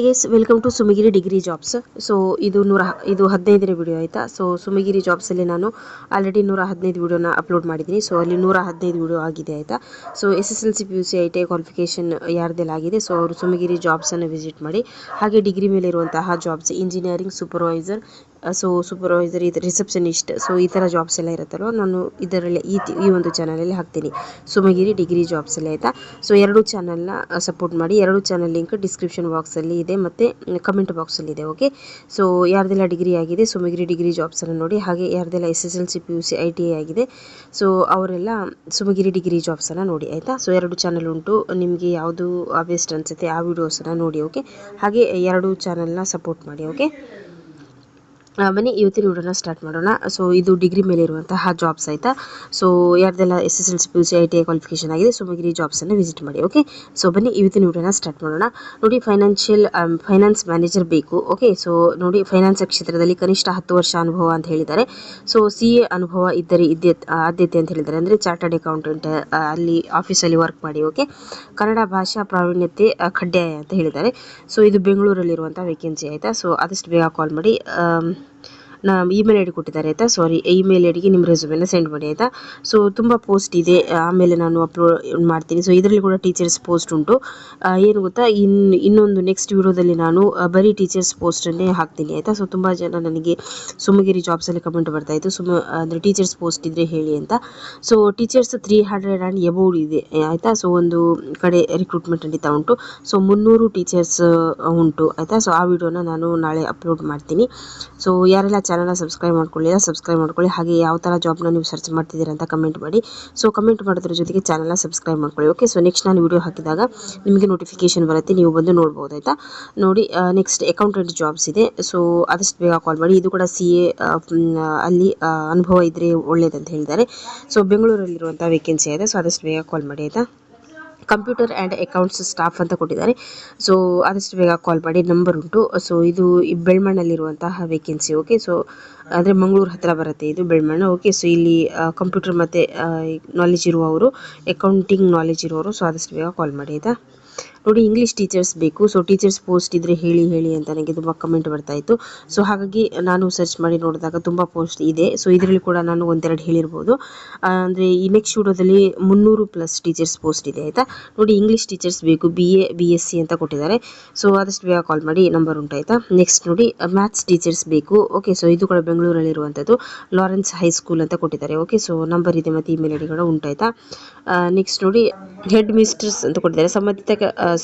Guys, welcome to Sumagiri degree jobs. So ಇದು 15ನೇ video ಆಯಿತಾ. ಸೊ ಸುಮಗಿರಿ ಜಾಬ್ಸಲ್ಲಿ ನಾನು ಆಲ್ರೆಡಿ 115 ವಿಡಿಯೋನ ಅಪ್ಲೋಡ್ ಮಾಡಿದ್ದೀನಿ. ಸೊ ಅಲ್ಲಿ 115 ವಿಡಿಯೋ ಆಗಿದೆ ಆಯಿತಾ. So SSLC PUC ITI qualification ಯಾರ್ದೆಲ್ಲ ಆಗಿದೆ, ಸೊ ಅವರು ಸುಮಗಿರಿ ಜಾಬ್ಸನ್ನು ವಿಸಿಟ್ ಮಾಡಿ. ಹಾಗೆ ಡಿಗ್ರಿ ಮೇಲೆ ಇರುವಂತಹ jobs, engineering supervisor, so supervisor, receptionist, so ಈ ಥರ ಜಾಬ್ಸ್ ಎಲ್ಲ ಇರುತ್ತಲ್ವ, ನಾನು ಇದರಲ್ಲಿ ಈ ಒಂದು ಚಾನಲಲ್ಲಿ ಹಾಕ್ತೀನಿ, ಸುಮಗಿರಿ ಡಿಗ್ರಿ ಜಾಬ್ಸಲ್ಲಿ ಆಯಿತಾ. ಸೊ ಎರಡು ಚಾನಲ್ನ ಸಪೋರ್ಟ್ ಮಾಡಿ. ಎರಡು ಚಾನಲ್ ಲಿಂಕ್ ಡಿಸ್ಕ್ರಿಪ್ಷನ್ ಬಾಕ್ಸಲ್ಲಿ ಇದೆ ಮತ್ತು ಕಮೆಂಟ್ ಬಾಕ್ಸಲ್ಲಿ ಇದೆ. ಓಕೆ, ಸೊ ಯಾರ್ದೆಲ್ಲ ಡಿಗ್ರಿ ಆಗಿದೆ ಸುಮಗಿರಿ ಡಿಗ್ರಿ ಜಾಬ್ಸನ್ನು ನೋಡಿ. ಹಾಗೆ ಯಾರ್ದೆಲ್ಲ SSLC PUC ITI ಆಗಿದೆ, ಸೊ ಅವರೆಲ್ಲ ಸುಮಗಿರಿ ಡಿಗ್ರಿ ಜಾಬ್ಸನ್ನು ನೋಡಿ ಆಯಿತಾ. ಸೊ ಎರಡು ಚಾನಲ್ ಉಂಟು, ನಿಮಗೆ ಯಾವುದು ಬೆಸ್ಟ್ ಅನಿಸುತ್ತೆ ಆ ವಿಡಿಯೋಸನ್ನು ನೋಡಿ. ಓಕೆ, ಹಾಗೆ ಎರಡು ಚಾನಲ್ನ ಸಪೋರ್ಟ್ ಮಾಡಿ. ಓಕೆ, ಬನ್ನಿ ಇವತ್ತಿನ ವಿಡಿಯೋನ ಸ್ಟಾರ್ಟ್ ಮಾಡೋಣ. ಸೊ ಇದು ಡಿಗ್ರಿ ಮೇಲೆ ಇರುವಂತಹ ಜಾಬ್ಸ್ ಆಯಿತಾ. ಸೊ ಯಾರ್ದೆಲ್ಲ SSLC PUC ITI ಕ್ವಾಲಿಫಿಕೇಷನ್ ಆಗಿದೆ ಸುಮಗಿರಿ ಜಾಬ್ಸನ್ನು ವಿಸಿಟ್ ಮಾಡಿ. ಓಕೆ, ಸೊ ಬನ್ನಿ ಇವತ್ತಿನ ವಿಡಿಯೋನ ಸ್ಟಾರ್ಟ್ ಮಾಡೋಣ. ನೋಡಿ, ಫೈನಾನ್ಸ್ ಮ್ಯಾನೇಜರ್ ಬೇಕು. ಓಕೆ, ಸೊ ನೋಡಿ, ಫೈನಾನ್ಸ್ ಕ್ಷೇತ್ರದಲ್ಲಿ ಕನಿಷ್ಠ 10 ವರ್ಷ ಅನುಭವ ಅಂತ ಹೇಳಿದ್ದಾರೆ. ಸೊ CA ಅನುಭವ ಇದ್ದರೆ ಆದ್ಯತೆ ಅಂತ ಹೇಳಿದ್ದಾರೆ, ಅಂದರೆ ಚಾರ್ಟರ್ಡ್ ಅಕೌಂಟೆಂಟ್ ಅಲ್ಲಿ ಆಫೀಸಲ್ಲಿ ವರ್ಕ್ ಮಾಡಿ. ಓಕೆ, ಕನ್ನಡ ಭಾಷಾ ಪ್ರಾವೀಣ್ಯತೆ ಕಡ್ಡಾಯ ಅಂತ ಹೇಳಿದ್ದಾರೆ. ಸೊ ಇದು ಬೆಂಗಳೂರಲ್ಲಿರುವಂಥ ವೇಕೆನ್ಸಿ ಆಯಿತಾ. ಸೊ ಆದಷ್ಟು ಬೇಗ ಕಾಲ್ ಮಾಡಿ. ಇಮೇಲ್ ಐಡಿ ಕೊಟ್ಟಿದ್ದಾರೆ ಆಯಿತಾ. ಸಾರಿ, ಇಮೇಲ್ ಐಡಿಗೆ ನಿಮ್ಮ ರೆಸ್ಯೂಮೆನ ಸೆಂಡ್ ಮಾಡಿ ಆಯಿತಾ. ಸೊ ತುಂಬ ಪೋಸ್ಟ್ ಇದೆ, ಆಮೇಲೆ ನಾನು ಅಪ್ಲೋಡ್ ಮಾಡ್ತೀನಿ. ಸೊ ಇದರಲ್ಲಿ ಕೂಡ ಟೀಚರ್ಸ್ ಪೋಸ್ಟ್ ಉಂಟು. ಏನು ಗೊತ್ತಾ, ಇನ್ನೊಂದು ನೆಕ್ಸ್ಟ್ ವಿಡಿಯೋದಲ್ಲಿ ನಾನು ಬರೀ ಟೀಚರ್ಸ್ ಪೋಸ್ಟನ್ನೇ ಹಾಕ್ತೀನಿ ಆಯಿತಾ. ಸೊ ತುಂಬ ಜನ ನನಗೆ ಸುಮಗಿರಿ ಜಾಬ್ಸಲ್ಲಿ ಕಮೆಂಟ್ ಬರ್ತಾಯಿತ್ತು, ಅಂದರೆ ಟೀಚರ್ಸ್ ಪೋಸ್ಟ್ ಇದ್ದರೆ ಹೇಳಿ ಅಂತ. ಸೊ ಟೀಚರ್ಸ್ 300 ಆ್ಯಂಡ್ ಎಬೋವ್ ಇದೆ ಆಯಿತಾ. ಸೊ ಒಂದು ಕಡೆ ರಿಕ್ರೂಟ್ಮೆಂಟ್ ನಡೀತಾ ಉಂಟು. ಸೊ 300 ಟೀಚರ್ಸ್ ಉಂಟು ಆಯಿತಾ. ಸೊ ಆ ವಿಡಿಯೋನ ನಾನು ನಾಳೆ ಅಪ್ಲೋಡ್ ಮಾಡ್ತೀನಿ. ಸೊ ಯಾರೆಲ್ಲ ಚಾನಲ್ನ ಸಬ್ಸ್ಕ್ರೈಬ್ ಮಾಡ್ಕೊಳ್ಳಿಲ್ಲ ಸಬ್ಸ್ಕ್ರೈಬ್ ಮಾಡ್ಕೊಳ್ಳಿ. ಹಾಗೆ ಯಾವ ಥರ ಜಾಬ್ನ ನೀವು ಸರ್ಚ್ ಮಾಡ್ತಿದ್ದೀರಾ ಅಂತ ಕಮೆಂಟ್ ಮಾಡಿ. ಸೊ ಕಮೆಂಟ್ ಮಾಡೋದ್ರ ಜೊತೆಗೆ ಚಾನಲ್ನ ಸಬ್ಸ್ಕ್ರೈಬ್ ಮಾಡ್ಕೊಳ್ಳಿ. ಓಕೆ, ಸೊ ನೆಕ್ಸ್ಟ್ ನಾನು ವಿಡಿಯೋ ಹಾಕಿದಾಗ ನಿಮಗೆ ನೋಟಿಫಿಕೇಶನ್ ಬರುತ್ತೆ, ನೀವು ಬಂದು ನೋಡ್ಬೋದು ಆಯಿತಾ. ನೋಡಿ, ನೆಕ್ಸ್ಟ್ ಅಕೌಂಟೆಂಟ್ ಜಾಬ್ಸ್ ಇದೆ. ಸೊ ಆದಷ್ಟು ಬೇಗ ಕಾಲ್ ಮಾಡಿ. ಇದು ಕೂಡ CA ಅಲ್ಲಿ ಅನುಭವ ಇದ್ದರೆ ಒಳ್ಳೇದಂತ ಹೇಳಿದ್ದಾರೆ. ಸೊ ಬೆಂಗಳೂರಲ್ಲಿರುವಂಥ ವೇಕೆನ್ಸಿ ಇದೆ. ಸೊ ಆದಷ್ಟು ಬೇಗ ಕಾಲ್ ಮಾಡಿ ಆಯಿತಾ. ಕಂಪ್ಯೂಟರ್ ಆ್ಯಂಡ್ ಅಕೌಂಟ್ಸ್ ಸ್ಟಾಫ್ ಅಂತ ಕೊಟ್ಟಿದ್ದಾರೆ. ಸೊ ಆದಷ್ಟು ಬೇಗ ಕಾಲ್ ಮಾಡಿ, ನಂಬರ್ ಉಂಟು. ಸೊ ಇದು ಬೆಳ್ಮಣ್ಣಲ್ಲಿರುವಂತಹ ವೇಕೆನ್ಸಿ. ಓಕೆ, ಸೊ ಅಂದರೆ ಮಂಗಳೂರು ಹತ್ತಿರ ಬರುತ್ತೆ ಇದು ಬೆಳ್ಮಣ್ಣ. ಓಕೆ, ಸೊ ಇಲ್ಲಿ ಕಂಪ್ಯೂಟರ್ ಮತ್ತು ನಾಲೆಜ್ ಇರುವವರು, ಅಕೌಂಟಿಂಗ್ ನಾಲೆಜ್ ಇರುವವರು, ಸೊ ಆದಷ್ಟು ಬೇಗ ಕಾಲ್ ಮಾಡಿ ಆಯಿತಾ. ನೋಡಿ, ಇಂಗ್ಲೀಷ್ ಟೀಚರ್ಸ್ ಬೇಕು. ಸೊ ಟೀಚರ್ಸ್ ಪೋಸ್ಟ್ ಇದ್ದರೆ ಹೇಳಿ ಅಂತ ನನಗೆ ತುಂಬ ಕಮೆಂಟ್ ಬರ್ತಾಯಿತ್ತು. ಸೊ ಹಾಗಾಗಿ ನಾನು ಸರ್ಚ್ ಮಾಡಿ ನೋಡಿದಾಗ ತುಂಬ ಪೋಸ್ಟ್ ಇದೆ. ಸೊ ಇದರಲ್ಲಿ ಕೂಡ ನಾನು ಒಂದೆರಡು ಹೇಳಿರ್ಬೋದು. ಅಂದರೆ ಈ ನೆಕ್ಸ್ಟ್ ವಿಡಿಯೋದಲ್ಲಿ 300+ ಟೀಚರ್ಸ್ ಪೋಸ್ಟ್ ಇದೆ ಆಯಿತಾ. ನೋಡಿ, ಇಂಗ್ಲೀಷ್ ಟೀಚರ್ಸ್ ಬೇಕು, BA BSc ಅಂತ ಕೊಟ್ಟಿದ್ದಾರೆ. ಸೊ ಆದಷ್ಟು ಬೇಗ ಕಾಲ್ ಮಾಡಿ, ನಂಬರ್ ಉಂಟು ಆಯಿತಾ. ನೆಕ್ಸ್ಟ್ ನೋಡಿ, ಮ್ಯಾಥ್ಸ್ ಟೀಚರ್ಸ್ ಬೇಕು. ಓಕೆ, ಸೊ ಇದು ಕೂಡ ಬೆಂಗಳೂರಲ್ಲಿರುವಂಥದ್ದು, ಲಾರೆನ್ಸ್ ಹೈಸ್ಕೂಲ್ ಅಂತ ಕೊಟ್ಟಿದ್ದಾರೆ. ಓಕೆ, ಸೊ ನಂಬರ್ ಇದೆ ಮತ್ತು ಇಮೇಲ್ ಐಡಿ ಕೂಡ ಉಂಟಾಯ್ತಾ. ನೆಕ್ಸ್ಟ್ ನೋಡಿ, ಹೆಡ್ ಮಿಸ್ಟ್ರೆಸ್ ಅಂತ ಕೊಟ್ಟಿದ್ದಾರೆ, ಸಂಬಂಧಿತ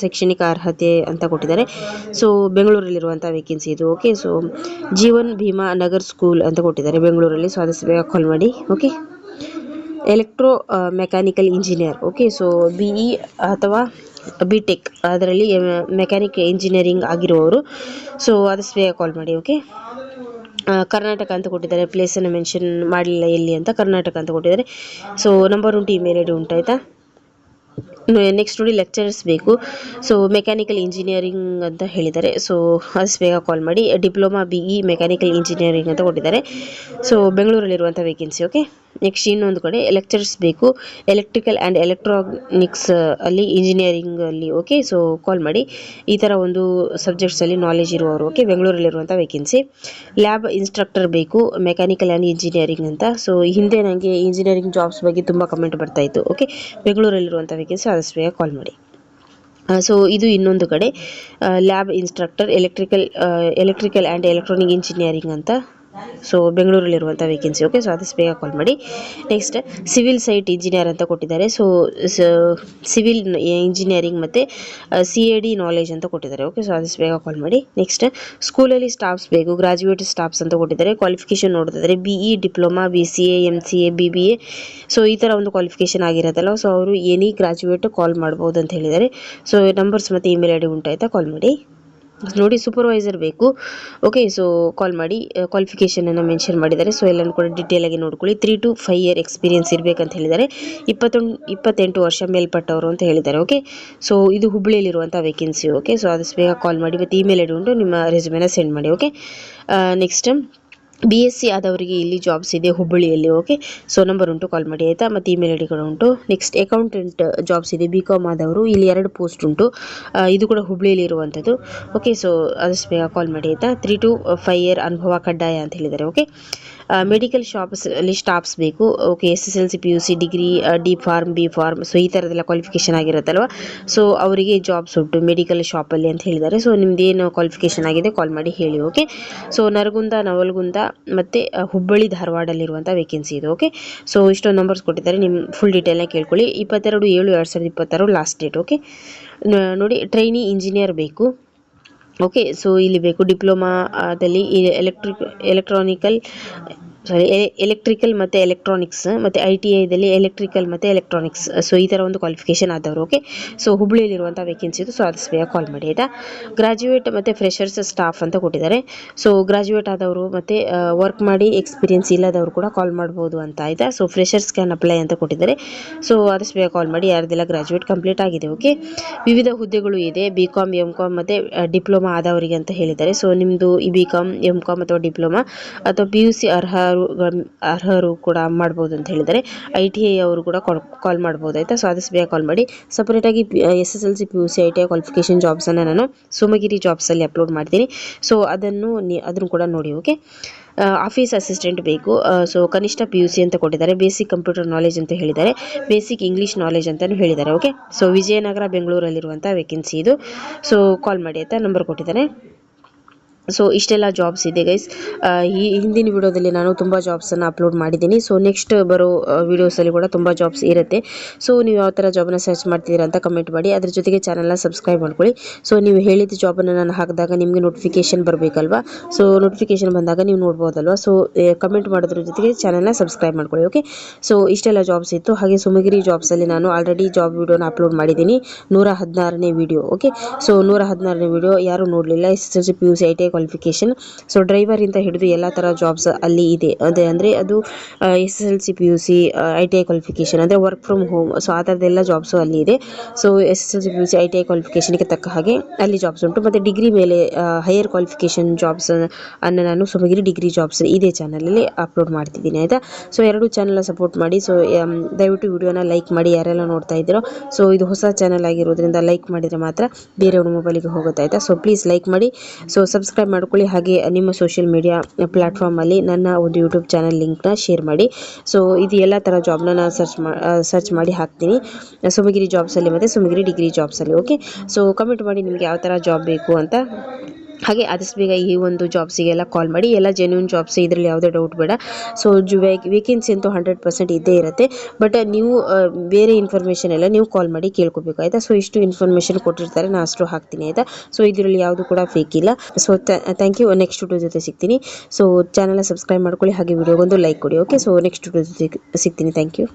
ಶೈಕ್ಷಣಿಕ ಅರ್ಹತೆ ಅಂತ ಕೊಟ್ಟಿದ್ದಾರೆ. ಸೊ ಬೆಂಗಳೂರಲ್ಲಿರುವಂಥ ವೇಕೆನ್ಸಿ ಇದು. Okay, so Jeevan Bheema Nagar school ಅಂತ ಕೊಟ್ಟಿದ್ದಾರೆ ಬೆಂಗಳೂರಲ್ಲಿ. ಸೊ ಆದಷ್ಟು ಬೇಗ ಕಾಲ್ ಮಾಡಿ. Okay, electro mechanical engineer. Okay, so BE ಅಥವಾ BTech ಅದರಲ್ಲಿ ಮೆಕ್ಯಾನಿಕ್ ಇಂಜಿನಿಯರಿಂಗ್ ಆಗಿರುವವರು. ಸೊ ಆದಷ್ಟು ಬೇಗ ಕಾಲ್ ಮಾಡಿ. ಓಕೆ, ಕರ್ನಾಟಕ ಅಂತ ಕೊಟ್ಟಿದ್ದಾರೆ, ಪ್ಲೇಸನ್ನು ಮೆನ್ಷನ್ ಮಾಡಲಿಲ್ಲ ಎಲ್ಲಿ ಅಂತ, ಕರ್ನಾಟಕ ಅಂತ ಕೊಟ್ಟಿದ್ದಾರೆ. ಸೊ ನಂಬರ್ ಉಂಟು, ಇಮೇಲ್ ಐಡಿ ಉಂಟು ಆಯಿತಾ. ನೆಕ್ಸ್ಟ್ ನೋಡಿ, ಲೆಕ್ಚರರ್ಸ್ ಬೇಕು. ಸೊ ಮೆಕ್ಯಾನಿಕಲ್ ಇಂಜಿನಿಯರಿಂಗ್ ಅಂತ ಹೇಳಿದ್ದಾರೆ. ಸೊ ಅಷ್ಟು ಬೇಗ ಕಾಲ್ ಮಾಡಿ. ಡಿಪ್ಲೊಮಾ BE ಮೆಕ್ಯಾನಿಕಲ್ ಇಂಜಿನಿಯರಿಂಗ್ ಅಂತ ಕೊಟ್ಟಿದ್ದಾರೆ. ಸೊ ಬೆಂಗಳೂರಲ್ಲಿರುವಂಥ ವೇಕೆನ್ಸಿ. ಓಕೆ, ನೆಕ್ಸ್ಟ್ ಇನ್ನೊಂದು ಕಡೆ ಎಲೆಕ್ಚರರ್ಸ್ ಬೇಕು, ಎಲೆಕ್ಟ್ರಿಕಲ್ ಆ್ಯಂಡ್ ಎಲೆಕ್ಟ್ರಾನಿಕ್ಸ್ ಅಲ್ಲಿ ಇಂಜಿನಿಯರಿಂಗಲ್ಲಿ. ಓಕೆ, ಸೊ ಕಾಲ್ ಮಾಡಿ. ಈ ಥರ ಒಂದು ಸಬ್ಜೆಕ್ಟ್ಸಲ್ಲಿ ನಾಲೆಜ್ ಇರುವವರು. ಓಕೆ, ಬೆಂಗಳೂರಲ್ಲಿರುವಂಥ ವೇಕೆನ್ಸಿ. ಲ್ಯಾಬ್ ಇನ್ಸ್ಟ್ರಕ್ಟರ್ ಬೇಕು, ಮೆಕ್ಯಾನಿಕಲ್ ಆ್ಯಂಡ್ ಇಂಜಿನಿಯರಿಂಗ್ ಅಂತ. ಸೊ ಹಿಂದೆ ನನಗೆ ಇಂಜಿನಿಯರಿಂಗ್ ಜಾಬ್ಸ್ ಬಗ್ಗೆ ತುಂಬ ಕಮೆಂಟ್ ಬರ್ತಾಯಿತ್ತು. ಓಕೆ, ಬೆಂಗಳೂರಲ್ಲಿರುವಂಥ ವೇಕೆನ್ಸಿ, ಆದಷ್ಟು ಬೇಗ ಕಾಲ್ ಮಾಡಿ. ಸೊ ಇದು ಇನ್ನೊಂದು ಕಡೆ, lab instructor, electrical and electronic engineering ಅಂತ. ಸೊ ಬೆಂಗಳೂರಲ್ಲಿರುವಂಥ ವೇಕೆನ್ಸಿ. ಓಕೆ, ಸೊ ಆದಷ್ಟು ಬೇಗ ಕಾಲ್ ಮಾಡಿ. ನೆಕ್ಸ್ಟ್ ಸಿವಿಲ್ ಸೈಟ್ ಇಂಜಿನಿಯರ್ ಅಂತ ಕೊಟ್ಟಿದ್ದಾರೆ. ಸೊ ಸಿವಿಲ್ ಇಂಜಿನಿಯರಿಂಗ್ ಮತ್ತು CAD ನಾಲೆಜ್ ಅಂತ ಕೊಟ್ಟಿದ್ದಾರೆ. ಓಕೆ, ಸೊ ಆದಷ್ಟು ಬೇಗ ಕಾಲ್ ಮಾಡಿ. ನೆಕ್ಸ್ಟ್ ಸ್ಕೂಲಲ್ಲಿ ಸ್ಟಾಫ್ಸ್ ಬೇಕು, ಗ್ರಾಜ್ಯುಯೇಟ್ ಸ್ಟಾಫ್ಸ್ ಅಂತ ಕೊಟ್ಟಿದ್ದಾರೆ. ಕ್ವಾಲಿಫಿಕೇಷನ್ ನೋಡ್ತಿದ್ದಾರೆ, BE diploma BCA MCA BBA. So ಈ ಥರ ಒಂದು ಕ್ವಾಲಿಫಿಕೇಷನ್ ಆಗಿರುತ್ತಲ್ಲ, ಸೊ ಅವರು ಎನಿ ಗ್ರಾಜ್ಯುಯೇಟ್ ಕಾಲ್ ಮಾಡ್ಬೋದು ಅಂತ ಹೇಳಿದ್ದಾರೆ. ಸೊ ನಂಬರ್ಸ್ ಮತ್ತು ಇಮೇಲ್ ಐಡಿ ಉಂಟಾಯ್ತಾ, ಕಾಲ್ ಮಾಡಿ. ನೋಡಿ, ಸೂಪರ್ವೈಸರ್ ಬೇಕು. ಓಕೆ, ಸೊ ಕಾಲ್ ಮಾಡಿ. ಕ್ವಾಲಿಫಿಕೇಷನನ್ನು ಮೆನ್ಷನ್ ಮಾಡಿದ್ದಾರೆ. ಸೊ ಎಲ್ಲನೂ ಕೂಡ ಡೀಟೇಲಾಗಿ ನೋಡ್ಕೊಳ್ಳಿ. 3 to 5 year ಎಕ್ಸ್ಪೀರಿಯನ್ಸ್ ಇರಬೇಕಂತ ಹೇಳಿದ್ದಾರೆ. 28 ವರ್ಷ ಮೇಲ್ಪಟ್ಟವರು ಅಂತ ಹೇಳಿದ್ದಾರೆ. ಓಕೆ, ಸೊ ಇದು ಹುಬ್ಬಳ್ಳಿಯಲ್ಲಿರುವಂಥ ವೇಕೆನ್ಸಿ. ಓಕೆ, ಸೊ ಆದಷ್ಟು ಬೇಗ ಕಾಲ್ ಮಾಡಿ ಮತ್ತು ಇಮೇಲ್ ಐಡಿ ಉಂಟು, ನಿಮ್ಮ ರೆಸ್ಯೂಮೆನ ಸೆಂಡ್ ಮಾಡಿ. ಓಕೆ, ನೆಕ್ಸ್ಟ್ BSc ಆದವರಿಗೆ ಇಲ್ಲಿ ಜಾಬ್ಸ್ ಇದೆ ಹುಬ್ಬಳ್ಳಿಯಲ್ಲಿ. ಓಕೆ, ಸೊ ನಂಬರ್ ಉಂಟು, ಕಾಲ್ ಮಾಡಿ ಆಯಿತಾ. ಮತ್ತು ಇಮೇಲ್ ID ಕೂಡ ಉಂಟು. ನೆಕ್ಸ್ಟ್ ಅಕೌಂಟೆಂಟ್ ಜಾಬ್ಸ್ ಇದೆ BCom ಆದವರು, ಇಲ್ಲಿ 2 ಪೋಸ್ಟ್ ಉಂಟು. ಇದು ಕೂಡ ಹುಬ್ಬಳ್ಳಿಯಲ್ಲಿ ಇರುವಂಥದ್ದು. ಓಕೆ, ಸೊ ಆದಷ್ಟು ಬೇಗ ಕಾಲ್ ಮಾಡಿ ಆಯಿತಾ. 3 to 5 year ಅನುಭವ ಕಡ್ಡಾಯ ಅಂತ ಹೇಳಿದ್ದಾರೆ. ಓಕೆ, ಮೆಡಿಕಲ್ ಶಾಪ್ಸಲ್ಲಿ ಸ್ಟಾಫ್ಸ್ ಬೇಕು. Okay, SSLC PUC degree D Pharm B Pharm so ಈ ಥರದ್ದೆಲ್ಲ ಕ್ವಾಲಿಫಿಕೇಷನ್ ಆಗಿರುತ್ತಲ್ವ, ಸೊ ಅವರಿಗೆ ಜಾಬ್ಸ್ ಉಂಟು ಮೆಡಿಕಲ್ ಶಾಪಲ್ಲಿ ಅಂತ ಹೇಳಿದ್ದಾರೆ. ಸೊ ನಿಮ್ದೇನು ಕ್ವಾಲಿಫಿಕೇಷನ್ ಆಗಿದೆ ಕಾಲ್ ಮಾಡಿ ಹೇಳಿ. ಓಕೆ, ಸೊ ನರಗುಂದ, ನವಲಗುಂದ ಮತ್ತು ಹುಬ್ಬಳ್ಳಿ ಧಾರವಾಡಲ್ಲಿರುವಂಥ ವೇಕೆನ್ಸಿ ಇದು. ಓಕೆ, ಸೊ ಇಷ್ಟೊಂದು ನಂಬರ್ಸ್ ಕೊಟ್ಟಿದ್ದಾರೆ. ನಿಮ್ಮ ಫುಲ್ ಡೀಟೇಲ್ನ ಕೇಳ್ಕೊಳ್ಳಿ. 22/7/2026 ಲಾಸ್ಟ್ ಡೇಟ್. ಓಕೆ, ನೋಡಿ, ಟ್ರೈನಿ ಇಂಜಿನಿಯರ್ ಬೇಕು. ಓಕೆ, ಸೊ ಇಲ್ಲಿ ಬೇಕು ಡಿಪ್ಲೊಮಾದಲ್ಲಿ ಎಲೆಕ್ಟ್ರಿಕಲ್ ಮತ್ತು ಎಲೆಕ್ಟ್ರಾನಿಕ್ಸ್, ಮತ್ತು ITIದಲ್ಲಿ ಎಲೆಕ್ಟ್ರಿಕಲ್ ಮತ್ತು ಎಲೆಕ್ಟ್ರಾನಿಕ್ಸ್, ಸೊ ಈ ಥರ ಒಂದು ಕ್ವಾಲಿಫಿಕೇಷನ್ ಆದವರು. ಓಕೆ, ಸೊ ಹುಬ್ಬಳ್ಳಿಯಲ್ಲಿರುವಂಥ ವೇಕೆನ್ಸಿ ಇದು. ಸೊ ಆದಷ್ಟು ಬೇಗ ಕಾಲ್ ಮಾಡಿ ಆಯಿತಾ. ಗ್ರಾಜ್ಯುಯೇಟ್ ಮತ್ತು ಫ್ರೆಷರ್ಸ್ ಸ್ಟಾಫ್ ಅಂತ ಕೊಟ್ಟಿದ್ದಾರೆ. ಸೊ ಗ್ರಾಜ್ಯುಯೇಟ್ ಆದವರು ಮತ್ತು ವರ್ಕ್ ಮಾಡಿ ಎಕ್ಸ್ಪೀರಿಯನ್ಸ್ ಇಲ್ಲದವರು ಕೂಡ ಕಾಲ್ ಮಾಡ್ಬೋದು ಅಂತ ಆಯಿತಾ. ಸೊ ಫ್ರೆಷರ್ಸ್ ಕ್ಯಾನ್ ಅಪ್ಲೈ ಅಂತ ಕೊಟ್ಟಿದ್ದಾರೆ. ಸೊ ಆದಷ್ಟು ಬೇಗ ಕಾಲ್ ಮಾಡಿ ಯಾರ್ದೆಲ್ಲ ಗ್ರಾಜ್ಯುಯೇಟ್ ಕಂಪ್ಲೀಟ್ ಆಗಿದೆ. ಓಕೆ, ವಿವಿಧ ಹುದ್ದೆಗಳು ಇದೆ BCom MCom ಮತ್ತು ಡಿಪ್ಲೊಮಾ ಆದವರಿಗೆ ಅಂತ ಹೇಳಿದ್ದಾರೆ. ಸೊ ನಿಮ್ಮದು ಈ BCom MCom ಅಥವಾ ಡಿಪ್ಲೊಮಾ ಅಥವಾ PUC ಅರ್ಹರು ಕೂಡ ಮಾಡ್ಬೋದು ಅಂತ ಹೇಳಿದ್ದಾರೆ. ITI ಅವರು ಕೂಡ ಕಾಲ್ ಮಾಡ್ಬೋದು ಆಯಿತಾ. ಸೊ ಆದಷ್ಟು ಬೇಗ ಕಾಲ್ ಮಾಡಿ. ಸಪ್ರೇಟಾಗಿ SSLC PUC ITI ಕ್ವಾಲಿಫಿಕೇಷನ್ ಜಾಬ್ಸನ್ನು ನಾನು ಸುಮಗಿರಿ ಜಾಬ್ಸಲ್ಲಿ ಅಪ್ಲೋಡ್ ಮಾಡ್ತೀನಿ. ಸೊ ಅದನ್ನು ಕೂಡ ನೋಡಿ. ಓಕೆ, ಆಫೀಸ್ ಅಸಿಸ್ಟೆಂಟ್ ಬೇಕು. ಸೊ ಕನಿಷ್ಠ PUC ಅಂತ ಕೊಟ್ಟಿದ್ದಾರೆ. ಬೇಸಿಕ್ ಕಂಪ್ಯೂಟರ್ ನಾಲೆಜ್ ಅಂತ ಹೇಳಿದ್ದಾರೆ. ಬೇಸಿಕ್ ಇಂಗ್ಲೀಷ್ ನಾಲೆಜ್ ಅಂತಲೂ ಹೇಳಿದ್ದಾರೆ. ಓಕೆ, ಸೊ ವಿಜಯನಗರ ಬೆಂಗಳೂರಲ್ಲಿರುವಂಥ ವೇಕೆನ್ಸಿ ಇದು. ಸೊ ಕಾಲ್ ಮಾಡಿ ಆಯಿತಾ, ನಂಬರ್ ಕೊಟ್ಟಿದ್ದಾರೆ. ಸೊ ಇಷ್ಟೆಲ್ಲ ಜಾಬ್ಸ್ ಇದೆ ಗೈಸ್. ಈ ಹಿಂದಿನ ವಿಡಿಯೋದಲ್ಲಿ ನಾನು ತುಂಬ ಜಾಬ್ಸನ್ನು ಅಪ್ಲೋಡ್ ಮಾಡಿದ್ದೀನಿ. ಸೊ ನೆಕ್ಸ್ಟ್ ಬರೋ ವೀಡಿಯೋಸಲ್ಲಿ ಕೂಡ ತುಂಬ ಜಾಬ್ಸ್ ಇರುತ್ತೆ. ಸೊ ನೀವು ಯಾವ ಥರ ಜಾಬನ್ನು ಸರ್ಚ್ ಮಾಡ್ತಿದ್ದೀರಾ ಅಂತ ಕಮೆಂಟ್ ಮಾಡಿ. ಅದ್ರ ಜೊತೆಗೆ ಚಾನಲ್ನ ಸಬ್ಸ್ಕ್ರೈಬ್ ಮಾಡ್ಕೊಳ್ಳಿ. ಸೊ ನೀವು ಹೇಳಿದ ಜಾಬನ್ನು ನಾನು ಹಾಕಿದಾಗ ನಿಮಗೆ ನೋಟಿಫಿಕೇಷನ್ ಬರಬೇಕಲ್ವಾ. ಸೊ ನೋಟಿಫಿಕೇಷನ್ ಬಂದಾಗ ನೀವು ನೋಡ್ಬೋದಲ್ವಾ. ಸೊ ಕಮೆಂಟ್ ಮಾಡೋದ್ರ ಜೊತೆಗೆ ಚಾನಲ್ನ ಸಬ್ಸ್ಕ್ರೈಬ್ ಮಾಡ್ಕೊಳ್ಳಿ. ಓಕೆ, ಸೊ ಇಷ್ಟೆಲ್ಲ ಜಾಬ್ಸ್ ಇತ್ತು. ಹಾಗೆ ಸುಮಗಿರಿ ಜಾಬ್ಸಲ್ಲಿ ನಾನು ಆಲ್ರೆಡಿ ಜಾಬ್ ವಿಡಿಯೋನ ಅಪ್ಲೋಡ್ ಮಾಡಿದ್ದೀನಿ, 116ನೇ ವಿಡಿಯೋ. ಓಕೆ, ಸೊ 116ನೇ ವಿಡಿಯೋ ಯಾರು ನೋಡಲಿಲ್ಲ, SSLC PUC ITI qualification. So driver ಇಂದ ಹಿಡಿದು ಎಲ್ಲ ಥರ ಜಾಬ್ಸ್ ಅಲ್ಲಿ ಇದೆ. ಅಂದರೆ ಅದು SSLC PUC ITI ಕ್ವಾಲಿಫಿಕೇಷನ್ ಅಂದರೆ ವರ್ಕ್ ಫ್ರಮ್ ಹೋಮ್, ಸೊ ಆ ಥರದ್ದೆಲ್ಲ ಜಾಬ್ಸು ಅಲ್ಲಿ ಇದೆ. ಸೊ SSLC PUC ITI ಕ್ವಾಲಿಫಿಕೇಷನ್ಗೆ ತಕ್ಕ ಹಾಗೆ ಅಲ್ಲಿ ಜಾಬ್ಸ್ ಉಂಟು. ಮತ್ತು ಡಿಗ್ರಿ ಮೇಲೆ ಹೈಯರ್ ಕ್ವಾಲಿಫಿಕೇಷನ್ ಜಾಬ್ಸ್ ಅನ್ನು ನಾನು ಸುಮಗಿರಿ ಡಿಗ್ರಿ ಜಾಬ್ಸ್ ಇದೇ ಚಾನಲಲ್ಲಿ ಅಪ್ಲೋಡ್ ಮಾಡ್ತಿದ್ದೀನಿ ಆಯಿತಾ. ಸೊ ಎರಡು ಚಾನಲ್ನ ಸಪೋರ್ಟ್ ಮಾಡಿ. ಸೊ ದಯವಿಟ್ಟು ವಿಡಿಯೋನ ಲೈಕ್ ಮಾಡಿ ಯಾರೆಲ್ಲ ನೋಡ್ತಾ ಇದ್ದೀರೋ. ಸೊ ಇದು ಹೊಸ ಚಾನಲ್ ಆಗಿರೋದ್ರಿಂದ ಲೈಕ್ ಮಾಡಿದರೆ ಮಾತ್ರ ಬೇರೆಯವ್ರ ಮೊಬೈಲಿಗೆ ಹೋಗುತ್ತೆ ಆಯಿತಾ. ಸೊ ಪ್ಲೀಸ್ ಲೈಕ್ ಮಾಡಿ. ಸೊ ಸಬ್ಸ್ಕ್ರೈಬ್ ಮಾಡ್ಕೊಳ್ಳಿ. ಹಾಗೆ ನಿಮ್ಮ ಸೋಷಿಯಲ್ ಮೀಡಿಯಾ ಪ್ಲ್ಯಾಟ್ಫಾರ್ಮಲ್ಲಿ ನನ್ನ ಒಂದು ಯೂಟ್ಯೂಬ್ ಚಾನಲ್ ಲಿಂಕ್ನ ಶೇರ್ ಮಾಡಿ. ಸೊ ಇದು ಎಲ್ಲ ಥರ ಜಾಬ್ನ ನಾನು ಸರ್ಚ್ ಮಾಡಿ ಹಾಕ್ತೀನಿ ಸುಮಗಿರಿ ಜಾಬ್ಸಲ್ಲಿ ಮತ್ತು ಸುಮಗಿರಿ ಡಿಗ್ರಿ ಜಾಬ್ಸಲ್ಲಿ. ಓಕೆ, ಸೊ ಕಮೆಂಟ್ ಮಾಡಿ ನಿಮಗೆ ಯಾವ ಥರ ಜಾಬ್ ಬೇಕು ಅಂತ. ಹಾಗೆ ಆದಷ್ಟು ಬೇಗ ಈ ಒಂದು ಜಾಬ್ಸಿಗೆಲ್ಲ ಕಾಲ್ ಮಾಡಿ. ಎಲ್ಲ ಜೆನ್ಯೂನ್ ಜಾಬ್ಸ್, ಇದರಲ್ಲಿ ಯಾವುದೇ ಡೌಟ್ ಬೇಡ. ಸೊ ವೇಕೆನ್ಸಿ ಅಂತೂ 100% ಇದ್ದೇ ಇರುತ್ತೆ. ಬಟ್ ನೀವು ಬೇರೆ ಇನ್ಫಾರ್ಮೇಷನ್ ಎಲ್ಲ ನೀವು ಕಾಲ್ ಮಾಡಿ ಕೇಳ್ಕೊಬೇಕು ಆಯಿತಾ. ಸೊ ಇಷ್ಟು ಇನ್ಫಾರ್ಮೇಷನ್ ಕೊಟ್ಟಿರ್ತಾರೆ, ನಾನು ಅಷ್ಟು ಹಾಕ್ತೀನಿ ಆಯಿತಾ. ಸೊ ಇದರಲ್ಲಿ ಯಾವುದು ಕೂಡ ಫೇಕ್ ಇಲ್ಲ. So thank you. Next video ಜೊತೆ ಸಿಗ್ತೀನಿ. ಸೊ ಚಾನಲ್ನ ಸಬ್ಸ್ಕ್ರೈಬ್ ಮಾಡ್ಕೊಳ್ಳಿ. ಹಾಗೆ ವಿಡಿಯೋಗೊಂದು ಲೈಕ್ ಕೊಡಿ. ಓಕೆ, ಸೊ ನೆಕ್ಸ್ಟ್ ವಿಡಿಯೋ ಜೊತೆ ಸಿಗ್ತೀನಿ. Thank you.